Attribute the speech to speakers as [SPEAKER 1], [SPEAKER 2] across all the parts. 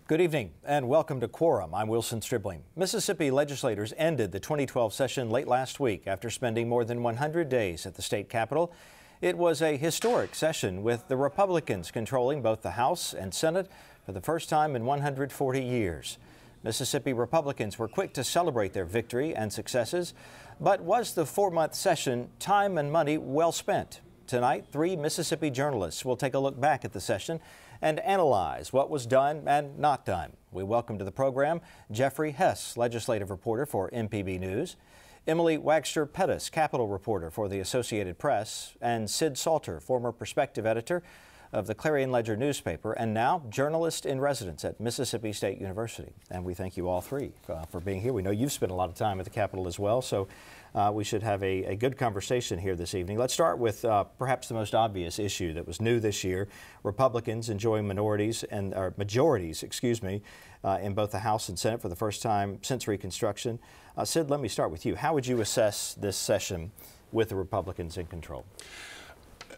[SPEAKER 1] Good evening and welcome to Quorum. I'm Wilson Stribling. Mississippi legislators ended the 2012 session late last week after spending more than 100 days at the state capitol. It was a historic session with the Republicans controlling both the House and Senate for the first time in 140 years. Mississippi Republicans were quick to celebrate their victory and successes, but was the 4-month session time and money well spent? Tonight, 3 Mississippi journalists will take a look back at the session and analyze what was done and not done. We welcome to the program Jeffrey Hess, legislative reporter for MPB News, Emily Wagster-Pettis, Capitol reporter for the Associated Press, and Sid Salter, former perspective editor of the Clarion Ledger newspaper and now journalist in residence at Mississippi State University. And we thank you all three for being here. We know you've spent a lot of time at the Capitol as well, so we should have a good conversation here this evening. Let's start with perhaps the most obvious issue that was new this year. Republicans enjoying majorities, in both the House and Senate for the first time since Reconstruction. Sid, let me start with you. How would you assess this session with the Republicans in control?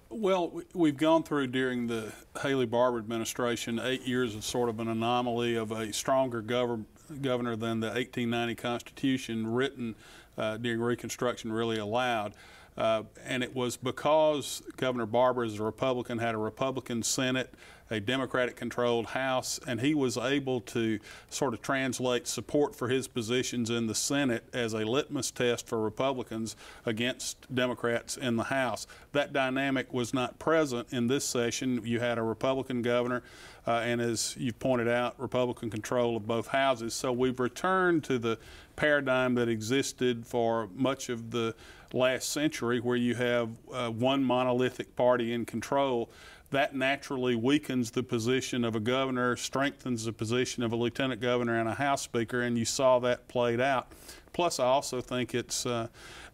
[SPEAKER 2] Well, we've gone through during the Haley Barbour administration 8 years of sort of an anomaly of a stronger governor than the 1890 Constitution written during Reconstruction really allowed. And it was because Governor Barbour, as a Republican, had a Republican Senate, a Democratic-controlled House, and he was able to sort of translate support for his positions in the Senate as a litmus test for Republicans against Democrats in the House. That dynamic was not present in this session. You had a Republican governor, and as you've pointed out, Republican control of both houses. So we've returned to the paradigm that existed for much of the last century, where you have one monolithic party in control. That naturally weakens the position of a governor, strengthens the position of a lieutenant governor and a House Speaker, and you saw that played out. Plus, I also think it's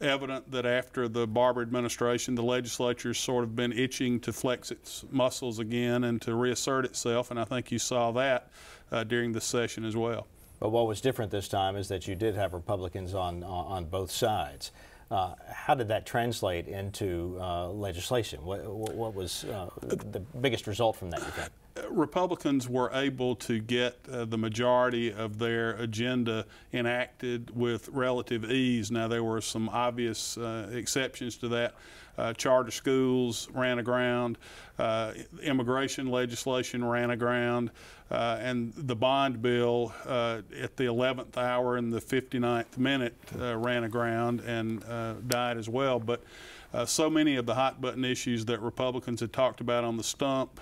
[SPEAKER 2] evident that after the Barbour administration, the legislature's sort of been itching to flex its muscles again and to reassert itself, and I think you saw that during the session as well.
[SPEAKER 1] But what was different this time is that you did have Republicans on both sides. How did that translate into legislation? What was the biggest result from that, you think?
[SPEAKER 2] Republicans were able to get the majority of their agenda enacted with relative ease. Now, there were some obvious exceptions to that. Charter schools ran aground, immigration legislation ran aground, and the bond bill at the 11th hour and the 59th minute ran aground and died as well. But so many of the hot button issues that Republicans had talked about on the stump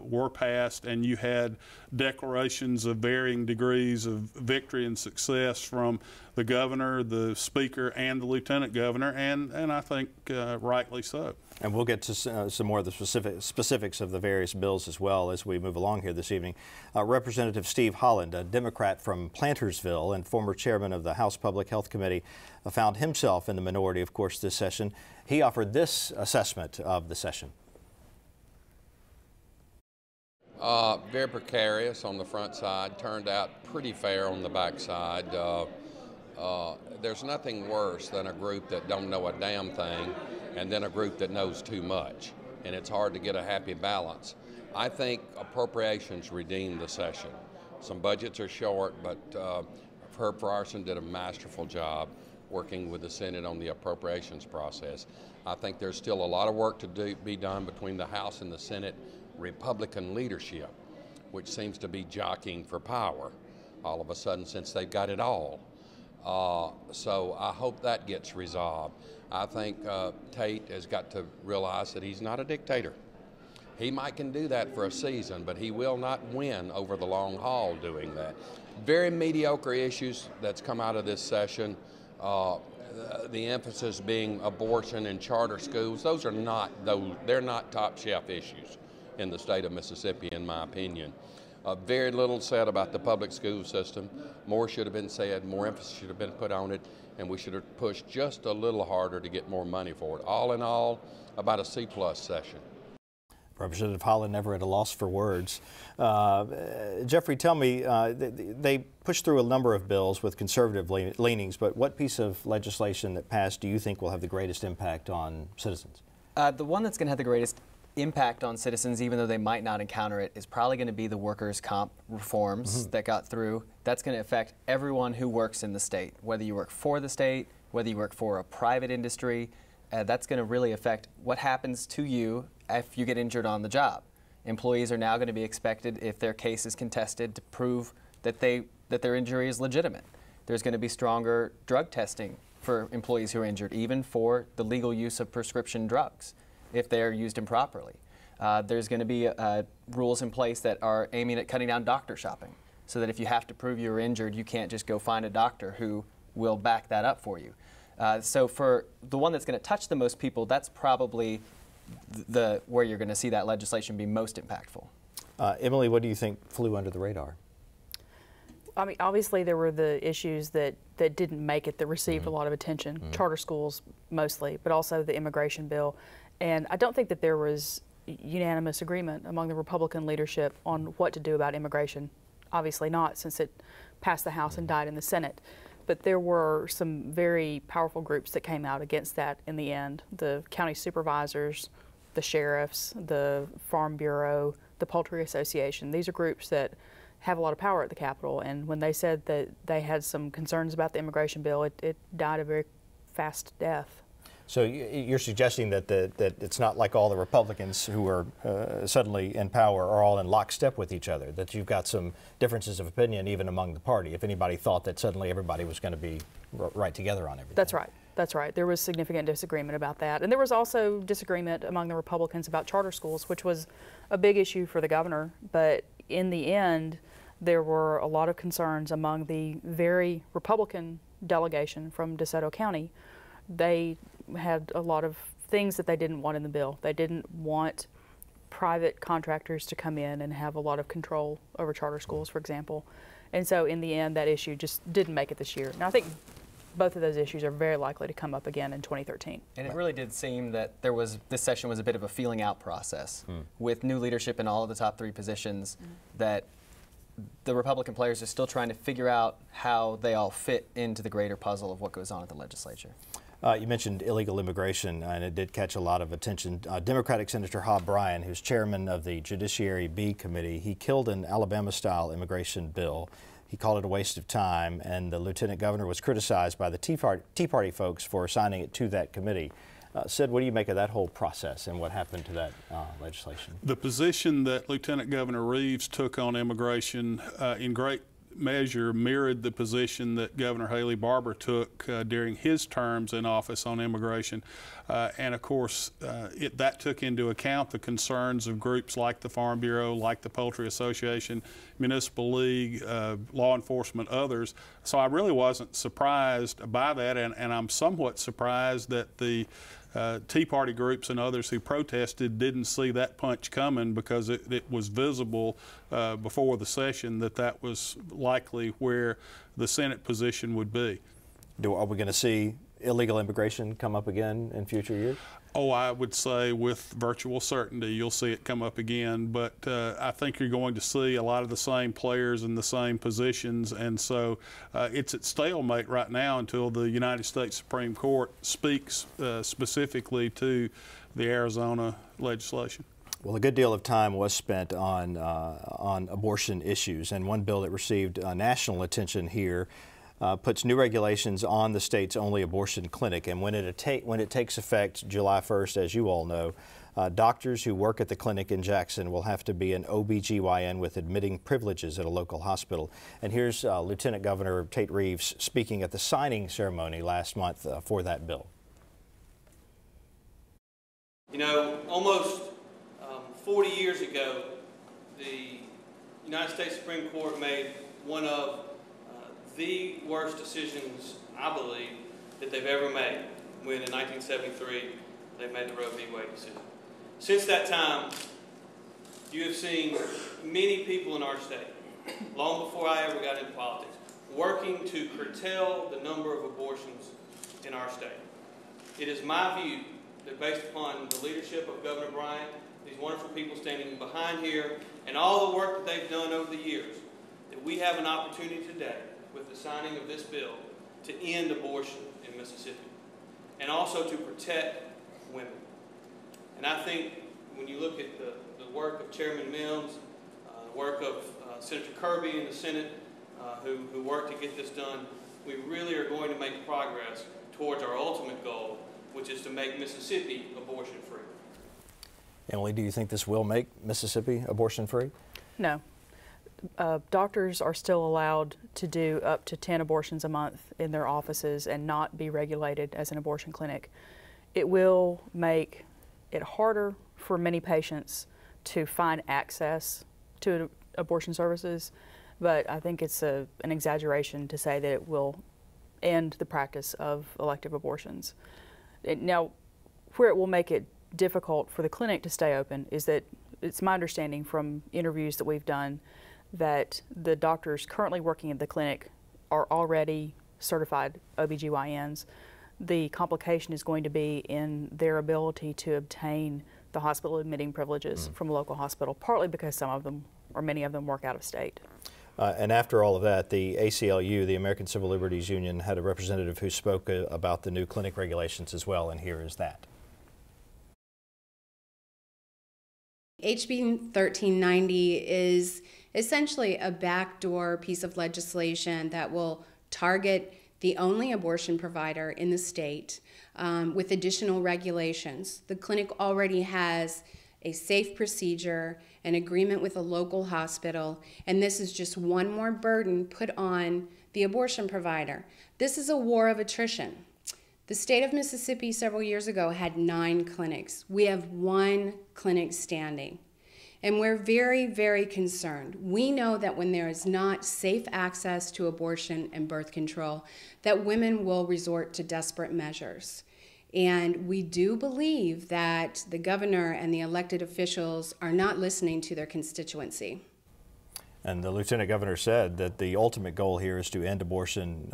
[SPEAKER 2] were passed, and you had declarations of varying degrees of victory and success from the governor, the speaker, and the lieutenant governor, and I think rightly so. And
[SPEAKER 1] we'll get to some more of the specifics of the various bills as well as we move along here this evening. Representative Steve Holland, a Democrat from Plantersville and former chairman of the House Public Health Committee, found himself in the minority, of course, this session. He offered this assessment of the session.
[SPEAKER 3] Very precarious on the front side, turned out pretty fair on the back side. There's nothing worse than a group that don't know a damn thing and then a group that knows too much, and it's hard to get a happy balance. I think appropriations redeemed the session. Some budgets are short, but Herb Frierson did a masterful job working with the Senate on the appropriations process. I think there's still a lot of work to be done between the House and the Senate Republican leadership, which seems to be jockeying for power all of a sudden since they've got it all. So I hope that gets resolved. I think Tate has got to realize that he's not a dictator. He can do that for a season, but he will not win over the long haul doing that. Very mediocre issues that's come out of this session. The emphasis being abortion and charter schools. They're not top shelf issues in the state of Mississippi, in my opinion. Very little said about the public school system. More should have been said, more emphasis should have been put on it, and we should have pushed just a little harder to get more money for it. All in all, about a C+ session.
[SPEAKER 1] Representative Holland never at a loss for words. Jeffrey, tell me, they pushed through a number of bills with conservative leanings, but what piece of legislation that passed do you think will have the greatest impact on citizens?
[SPEAKER 4] The one that's going to have the greatest impact on citizens, even though they might not encounter it, is probably going to be the workers' comp reforms that got through. That's going to affect everyone who works in the state, whether you work for the state, whether you work for a private industry. That's going to really affect what happens to you if you get injured on the job. Employees are now going to be expected, if their case is contested, to prove that their injury is legitimate. There's going to be stronger drug testing for employees who are injured, even for the legal use of prescription drugs, if they're used improperly. There's going to be rules in place that are aiming at cutting down doctor shopping, so that if you have to prove you're injured, you can't just go find a doctor who will back that up for you. So for the one that's going to touch the most people, that's probably where you're going to see that legislation be most impactful.
[SPEAKER 1] Emily, what do you think flew under the radar?
[SPEAKER 5] I mean, obviously there were the issues that didn't make it, that received a lot of attention, charter schools mostly, but also the immigration bill. And I don't think that there was unanimous agreement among the Republican leadership on what to do about immigration. Obviously not, since it passed the House and died in the Senate. But there were some very powerful groups that came out against that in the end. The county supervisors, the sheriffs, the Farm Bureau, the Poultry Association. These are groups that have a lot of power at the Capitol, and when they said that they had some concerns about the immigration bill, it died a very fast death.
[SPEAKER 1] So you're suggesting that it's not like all the Republicans who are suddenly in power are all in lockstep with each other, that you've got some differences of opinion even among the party, if anybody thought that suddenly everybody was going to be right together on everything.
[SPEAKER 5] That's right. That's right. There was significant disagreement about that. And there was also disagreement among the Republicans about charter schools, which was a big issue for the governor. But in the end, there were a lot of concerns among the very Republican delegation from DeSoto County. They had a lot of things that they didn't want in the bill. They didn't want private contractors to come in and have a lot of control over charter schools, for example. And so in the end, that issue just didn't make it this year. Now, I think both of those issues are very likely to come up again in 2013. And
[SPEAKER 4] it really did seem that this session was a bit of a feeling out process with new leadership in all of the top 3 positions, that the Republican players are still trying to figure out how they all fit into the greater puzzle of what goes on at the legislature.
[SPEAKER 1] You mentioned illegal immigration, and it did catch a lot of attention. Democratic Senator Hob Bryan, who's chairman of the Judiciary B Committee, he killed an Alabama-style immigration bill. He called it a waste of time, and the lieutenant governor was criticized by the Tea Party folks for assigning it to that committee. Sid, what do you make of that whole process and what happened to that legislation?
[SPEAKER 2] The position that Lieutenant Governor Reeves took on immigration in great measure mirrored the position that Governor Haley Barbour took during his terms in office on immigration. And of course, that took into account the concerns of groups like the Farm Bureau, like the Poultry Association, Municipal League, law enforcement, others. So I really wasn't surprised by that, and I'm somewhat surprised that the Tea Party groups and others who protested didn't see that punch coming, because it was visible before the session that was likely where the Senate position would be.
[SPEAKER 1] Are we going to see illegal immigration come up again in future years?
[SPEAKER 2] Oh, I would say with virtual certainty you'll see it come up again, but I think you're going to see a lot of the same players in the same positions, and so it's at stalemate right now until the United States Supreme Court speaks specifically to the Arizona legislation.
[SPEAKER 1] Well, a good deal of time was spent on abortion issues, and one bill that received national attention here puts new regulations on the state's only abortion clinic. And when it takes effect July 1st, as you all know, doctors who work at the clinic in Jackson will have to be an OBGYN with admitting privileges at a local hospital. And here's Lieutenant Governor Tate Reeves speaking at the signing ceremony last month for that bill.
[SPEAKER 6] You know, almost 40 years ago, the United States Supreme Court made one of the worst decisions, I believe, that they've ever made, when in 1973 they made the Roe v. Wade decision. Since that time, you have seen many people in our state, long before I ever got into politics, working to curtail the number of abortions in our state. It is my view that, based upon the leadership of Governor Bryant, these wonderful people standing behind here, and all the work that they've done over the years, that we have an opportunity today, with the signing of this bill, to end abortion in Mississippi, and also to protect women. And I think when you look at the work of Chairman Mims, work of Senator Kirby in the Senate, who worked to get this done, we really are going to make progress towards our ultimate goal, which is to make Mississippi abortion-free.
[SPEAKER 1] Emily, do you think this will make Mississippi abortion-free?
[SPEAKER 5] No. Doctors are still allowed to do up to 10 abortions a month in their offices and not be regulated as an abortion clinic. It will make it harder for many patients to find access to abortion services, but I think it's an exaggeration to say that it will end the practice of elective abortions. Now, where it will make it difficult for the clinic to stay open is that it's my understanding from interviews that we've done that the doctors currently working at the clinic are already certified OBGYNs. The complication is going to be in their ability to obtain the hospital admitting privileges from a local hospital, partly because some of them, or many of them, work out of state.
[SPEAKER 1] And after all of that, the ACLU, the American Civil Liberties Union, had a representative who spoke about the new clinic regulations as well, and here is that.
[SPEAKER 7] HB 1390 is essentially a backdoor piece of legislation that will target the only abortion provider in the state with additional regulations. The clinic already has a safe procedure, an agreement with a local hospital, and this is just one more burden put on the abortion provider. This is a war of attrition. The state of Mississippi several years ago had 9 clinics. We have 1 clinic standing. And we're very, very concerned. We know that when there is not safe access to abortion and birth control, that women will resort to desperate measures. And we do believe that the governor and the elected officials are not listening to their constituency.
[SPEAKER 1] And the lieutenant governor said that the ultimate goal here is to end abortion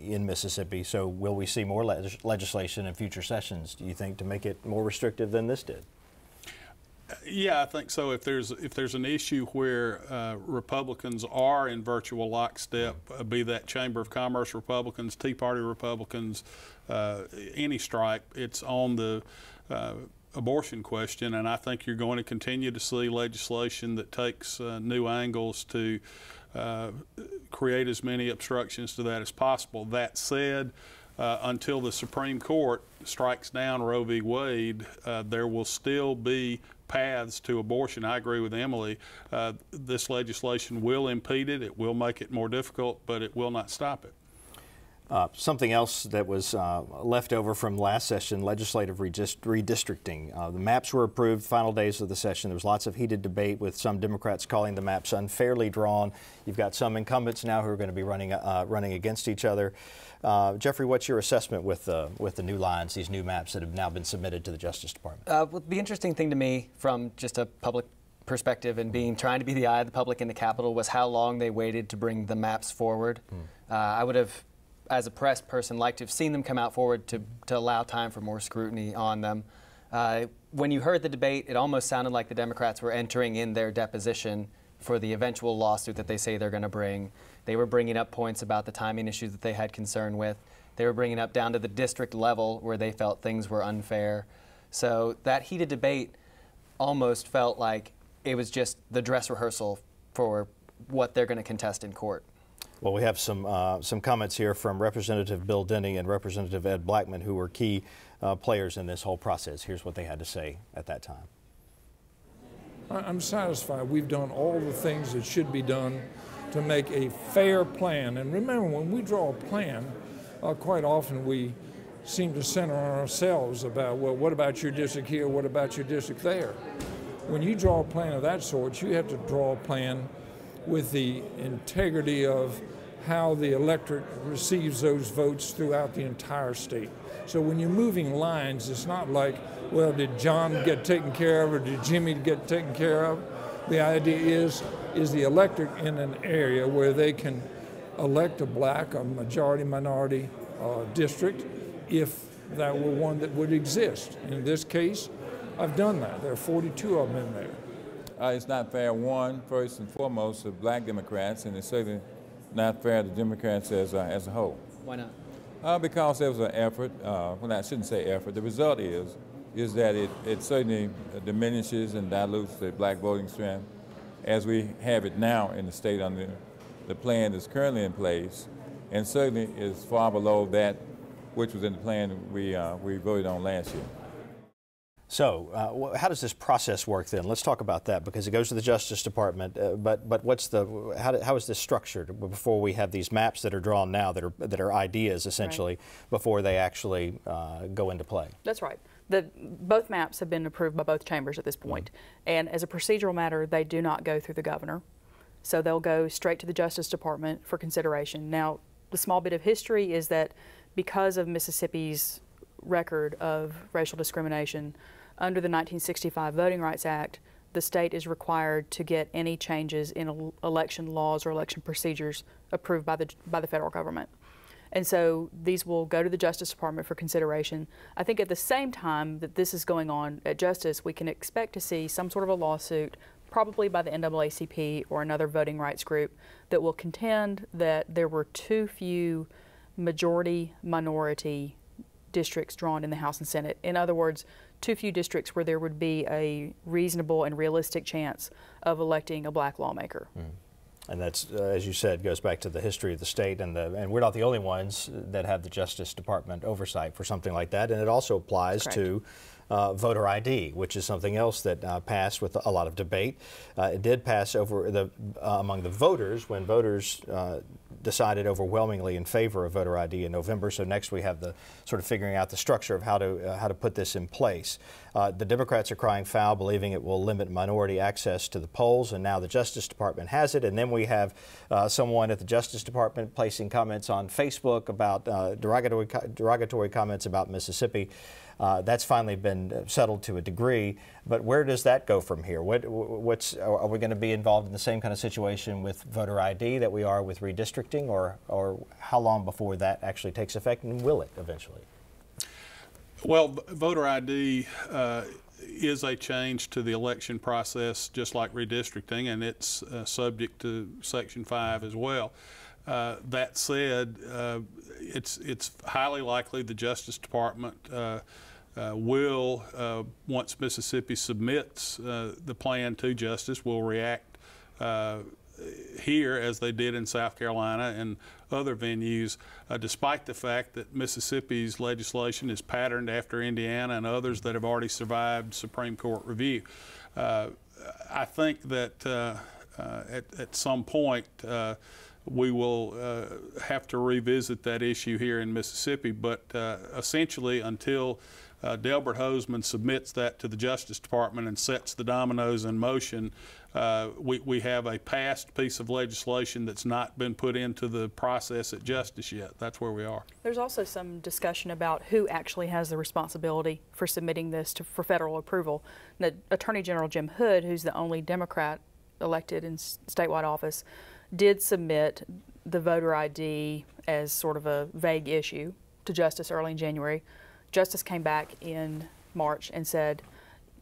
[SPEAKER 1] in Mississippi. So will we see more legislation in future sessions, do you think, to make it more restrictive than this did?
[SPEAKER 2] Yeah, I think so. If there's an issue where Republicans are in virtual lockstep, be that Chamber of Commerce Republicans, Tea Party Republicans, any stripe, it's on the abortion question, and I think you're going to continue to see legislation that takes new angles to create as many obstructions to that as possible. That said, until the Supreme Court strikes down Roe v. Wade, there will still be paths to abortion. I agree with Emily. This legislation will impede it. It will make it more difficult, but it will not stop it.
[SPEAKER 1] Something else that was left over from last session, legislative redistricting. The maps were approved, final days of the session. There was lots of heated debate with some Democrats calling the maps unfairly drawn. You've got some incumbents now who are going to be running against each other. Jeffrey, what's your assessment with the new lines, these new maps that have now been submitted to the Justice Department?
[SPEAKER 4] Well, the interesting thing to me from just a public perspective and trying to be the eye of the public in the Capitol was how long they waited to bring the maps forward. I would have, as a press person, liked to have seen them come out forward to allow time for more scrutiny on them. When you heard the debate, it almost sounded like the Democrats were entering in their deposition for the eventual lawsuit that they say they're going to bring. They were bringing up points about the timing issues that they had concern with. They were bringing up down to the district level where they felt things were unfair. So that heated debate almost felt like it was just the dress rehearsal for what they're going to contest in court.
[SPEAKER 1] Well, we have some comments here from Representative Bill Denning and Representative Ed Blackman, who were key players in this whole process. Here's what they had to say at that time.
[SPEAKER 8] I'm satisfied we've done all the things that should be done to make a fair plan. And remember, when we draw a plan, quite often we seem to center on ourselves about, well, what about your district here? What about your district there? When you draw a plan of that sort, you have to draw a plan with the integrity of how the electorate receives those votes throughout the entire state. So when you're moving lines, it's not like, well, did John get taken care of or did Jimmy get taken care of? The idea is the electorate in an area where they can elect a black, a majority, minority district if that were one that would exist. In this case, I've done that. There are 42 of them in there.
[SPEAKER 9] It's not fair, first and foremost, to black Democrats, and it's certainly not fair to Democrats as a whole.
[SPEAKER 4] Why not?
[SPEAKER 9] Because there was an effort, well, I shouldn't say effort. The result is is that it certainly diminishes and dilutes the black voting strength as we have it now in the state under the plan that's currently in place, and certainly is far below that which was in the plan we voted on last year.
[SPEAKER 1] So, how does this process work then? Let's talk about that, because it goes to the Justice Department. But how is this structured before we have these maps that are drawn now that are ideas essentially, right, before they actually go into play?
[SPEAKER 5] That's right. Both maps have been approved by both chambers at this point. And as a procedural matter, they do not go through the governor. So they'll go straight to the Justice Department for consideration. Now, the small bit of history is that because of Mississippi's record of racial discrimination, under the 1965 Voting Rights Act, the state is required to get any changes in election laws or election procedures approved by the federal government. And so these will go to the Justice Department for consideration. I think at the same time that this is going on at Justice, we can expect to see some sort of a lawsuit, probably by the NAACP or another voting rights group, that will contend that there were too few majority-minority districts drawn in the House and Senate. In other words, too few districts where there would be a reasonable and realistic chance of electing a black lawmaker.
[SPEAKER 1] And that's, as you said, goes back to the history of the state, and we're not the only ones that have the Justice Department oversight for something like that. And it also applies to voter ID, which is something else that passed with a lot of debate. It did pass over among the voters when voters decided overwhelmingly in favor of voter ID in November. So next we have the sort of figuring out the structure of how to put this in place. The Democrats are crying foul, believing it will limit minority access to the polls, and now the Justice Department has it. And then we have someone at the Justice Department placing comments on Facebook about derogatory comments about Mississippi. That's finally been settled to a degree, but where does that go from here? Are we going to be involved in the same kind of situation with voter ID that we are with redistricting, or how long before that actually takes effect, and will it eventually?
[SPEAKER 2] Well, voter ID is a change to the election process, just like redistricting, and it's subject to Section 5 as well. That said, it's highly likely the Justice Department will, once Mississippi submits the plan to Justice, will react here as they did in South Carolina and other venues, despite the fact that Mississippi's legislation is patterned after Indiana and others that have already survived Supreme Court review. I think that at some point we will have to revisit that issue here in Mississippi, but essentially until Delbert Hosemann submits that to the Justice Department and sets the dominoes in motion, we have a passed piece of legislation that's not been put into the process at Justice yet. That's where we are.
[SPEAKER 5] There's also some discussion about who actually has the responsibility for submitting this for federal approval. The Attorney General Jim Hood, who's the only Democrat elected in statewide office, did submit the voter ID as sort of a vague issue to Justice early in January. Justice came back in March and said,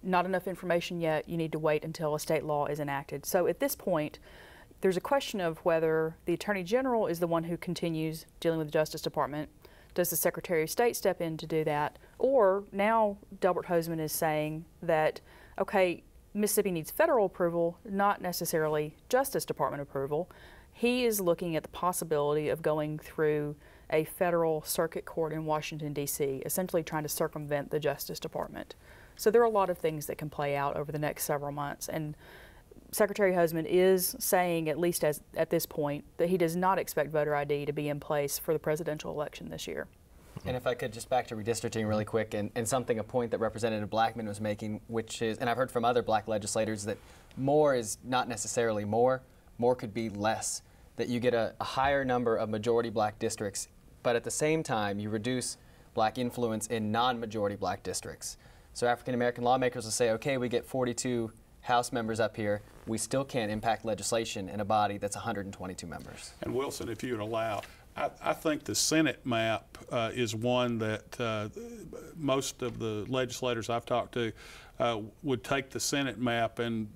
[SPEAKER 5] not enough information yet, you need to wait until a state law is enacted. So at this point, there's a question of whether the Attorney General is the one who continues dealing with the Justice Department. Does the Secretary of State step in to do that? Or now Delbert Hosemann is saying that, okay, Mississippi needs federal approval, not necessarily Justice Department approval. He is looking at the possibility of going through a federal circuit court in Washington, D.C., essentially trying to circumvent the Justice Department. So there are a lot of things that can play out over the next several months. And Secretary Hosemann is saying, at least at this point, that he does not expect voter ID to be in place for the presidential election this year.
[SPEAKER 4] And if I could just back to redistricting really quick, and a point that Representative Blackman was making, which is, and I've heard from other black legislators, that more is not necessarily more could be less, that you get a higher number of majority black districts, but at the same time you reduce black influence in non-majority black districts. So African American lawmakers will say, okay, we get 42 House members up here, we still can't impact legislation in a body that's 122 members.
[SPEAKER 2] And Wilson, if you would allow, I think the Senate map is one that most of the legislators I've talked to would take the Senate map and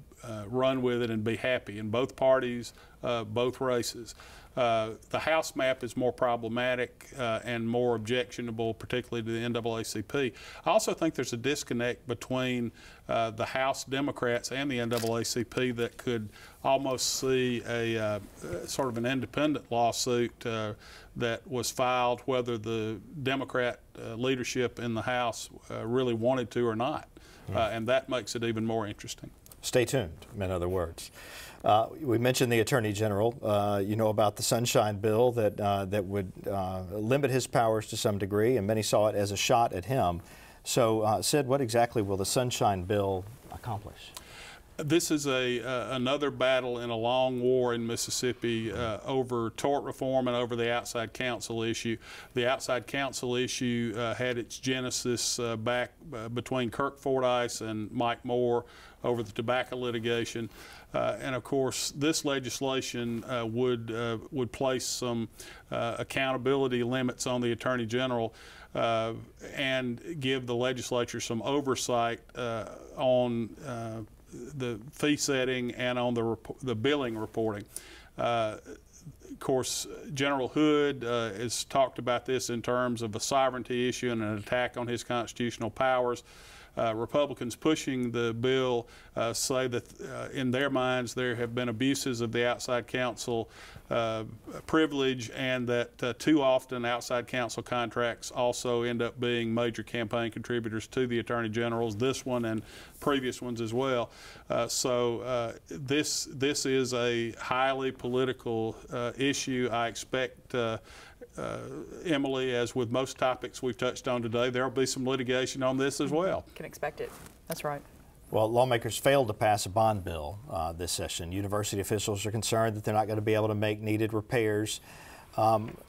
[SPEAKER 2] run with it and be happy in both parties, both races. The House map is more problematic and more objectionable, particularly to the NAACP. I also think there's a disconnect between the House Democrats and the NAACP that could almost see a sort of an independent lawsuit that was filed, whether the Democrat leadership in the House really wanted to or not. And that makes it even more interesting.
[SPEAKER 1] Stay tuned, in other words. We mentioned the Attorney General. You know about the Sunshine Bill that would limit his powers to some degree, and many saw it as a shot at him. So, Sid, what exactly will the Sunshine Bill accomplish?
[SPEAKER 2] This is another battle in a long war in Mississippi over tort reform and over the outside counsel issue. The outside counsel issue had its genesis back between Kirk Fordyce and Mike Moore over the tobacco litigation. And of course, this legislation would place some accountability limits on the Attorney General and give the legislature some oversight on the fee setting and on the billing reporting. Of course, General Hood has talked about this in terms of a sovereignty issue and an attack on his constitutional powers. Republicans pushing the bill say that in their minds there have been abuses of the outside counsel privilege, and that too often outside counsel contracts also end up being major campaign contributors to the Attorney Generals, this one and previous ones as well. So this is a highly political issue. I expect Emily, as with most topics we've touched on today, there will be some litigation on this as well.
[SPEAKER 5] Can expect it. That's right.
[SPEAKER 1] Well, lawmakers failed to pass a bond bill this session. University officials are concerned that they're not going to be able to make needed repairs.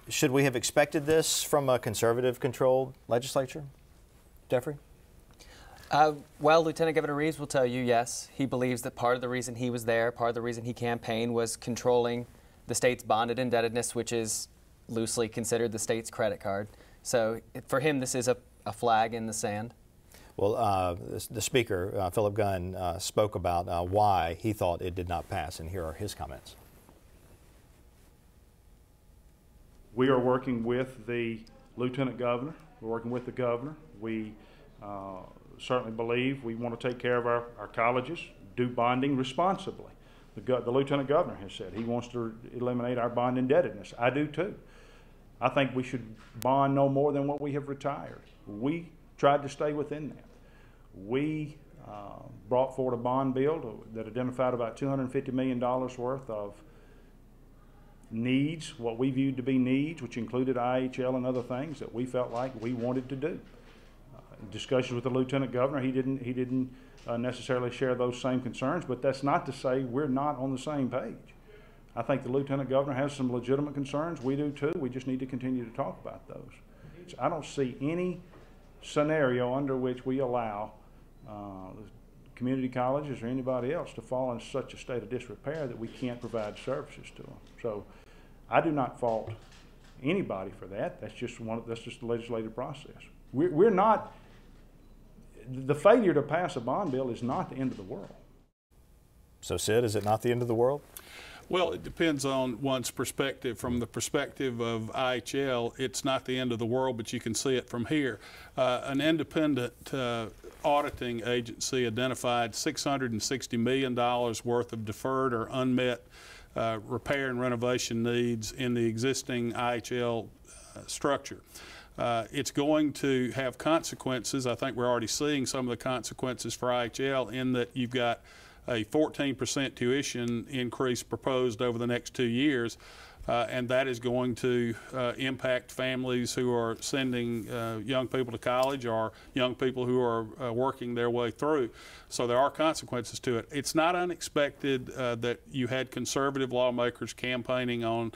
[SPEAKER 1] Should we have expected this from a conservative-controlled legislature? Jeffrey?
[SPEAKER 4] Well, Lieutenant Governor Reeves will tell you, yes, he believes that part of the reason he was there, part of the reason he campaigned was controlling the state's bonded indebtedness, which is loosely considered the state's credit card. So for him, this is a flag in the sand.
[SPEAKER 1] Well, the Speaker, Philip Gunn, spoke about why he thought it did not pass, and here are his comments.
[SPEAKER 10] We are working with the Lieutenant Governor. We're working with the Governor. We certainly believe we want to take care of our colleges, do bonding responsibly. The Lieutenant Governor has said he wants to eliminate our bond indebtedness. I do too. I think we should bond no more than what we have retired. We tried to stay within that. We brought forward a bond bill that identified about $250 million worth of needs, what we viewed to be needs, which included IHL and other things that we felt like we wanted to do. In discussions with the Lieutenant Governor, he didn't necessarily share those same concerns, but that's not to say we're not on the same page. I think the Lieutenant Governor has some legitimate concerns. We do too. We just need to continue to talk about those. I don't see any scenario under which we allow community colleges or anybody else to fall in such a state of disrepair that we can't provide services to them. So I do not fault anybody for that. That's just the legislative process. We're not. The failure to pass a bond bill is not the end of the world.
[SPEAKER 1] So, Sid, is it not the end of the world?
[SPEAKER 2] Well, it depends on one's perspective. From the perspective of IHL, it's not the end of the world, but you can see it from here. An independent auditing agency identified $660 million worth of deferred or unmet repair and renovation needs in the existing IHL structure. It's going to have consequences. I think we're already seeing some of the consequences for IHL in that you've got a 14% tuition increase proposed over the next 2 years, and that is going to impact families who are sending young people to college or young people who are working their way through. So there are consequences to it. It's not unexpected that you had conservative lawmakers campaigning on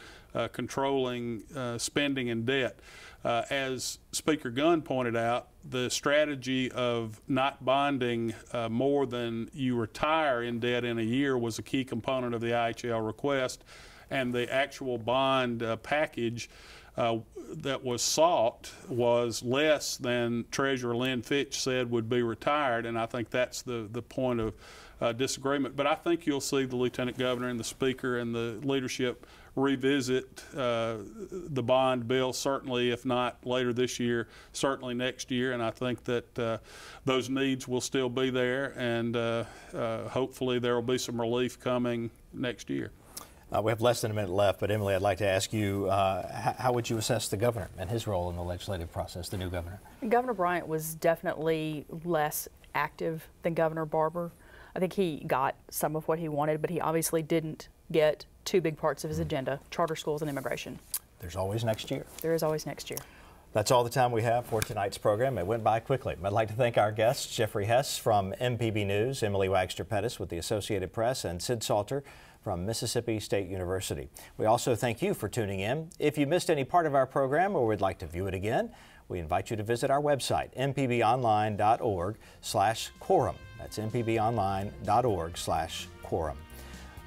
[SPEAKER 2] controlling spending and debt. As Speaker Gunn pointed out, the strategy of not bonding more than you retire in debt in a year was a key component of the IHL request, and the actual bond package that was sought was less than Treasurer Lynn Fitch said would be retired, and I think that's the point disagreement. But I think you'll see the Lieutenant Governor and the Speaker and the leadership revisit the bond bill, certainly, if not later this year, certainly next year. And I think that those needs will still be there, and hopefully there will be some relief coming next year.
[SPEAKER 1] We have less than a minute left, but Emily, I'd like to ask you, how would you assess the governor and his role in the legislative process, the new governor?
[SPEAKER 5] Governor Bryant was definitely less active than Governor Barbour. I think he got some of what he wanted, but he obviously didn't get two big parts of his agenda, charter schools and immigration.
[SPEAKER 1] There's always next year.
[SPEAKER 5] There is always next year. That's
[SPEAKER 1] all the time we have for tonight's program. It went by quickly. I'd like to thank our guests, Jeffrey Hess from MPB News, Emily Wagster-Pettis with the Associated Press, and Sid Salter from Mississippi State University. We also thank you for tuning in. If you missed any part of our program or would like to view it again, we invite you to visit our website, mpbonline.org/quorum. That's mpbonline.org/quorum.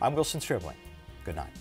[SPEAKER 1] I'm Wilson Stribling. Good night.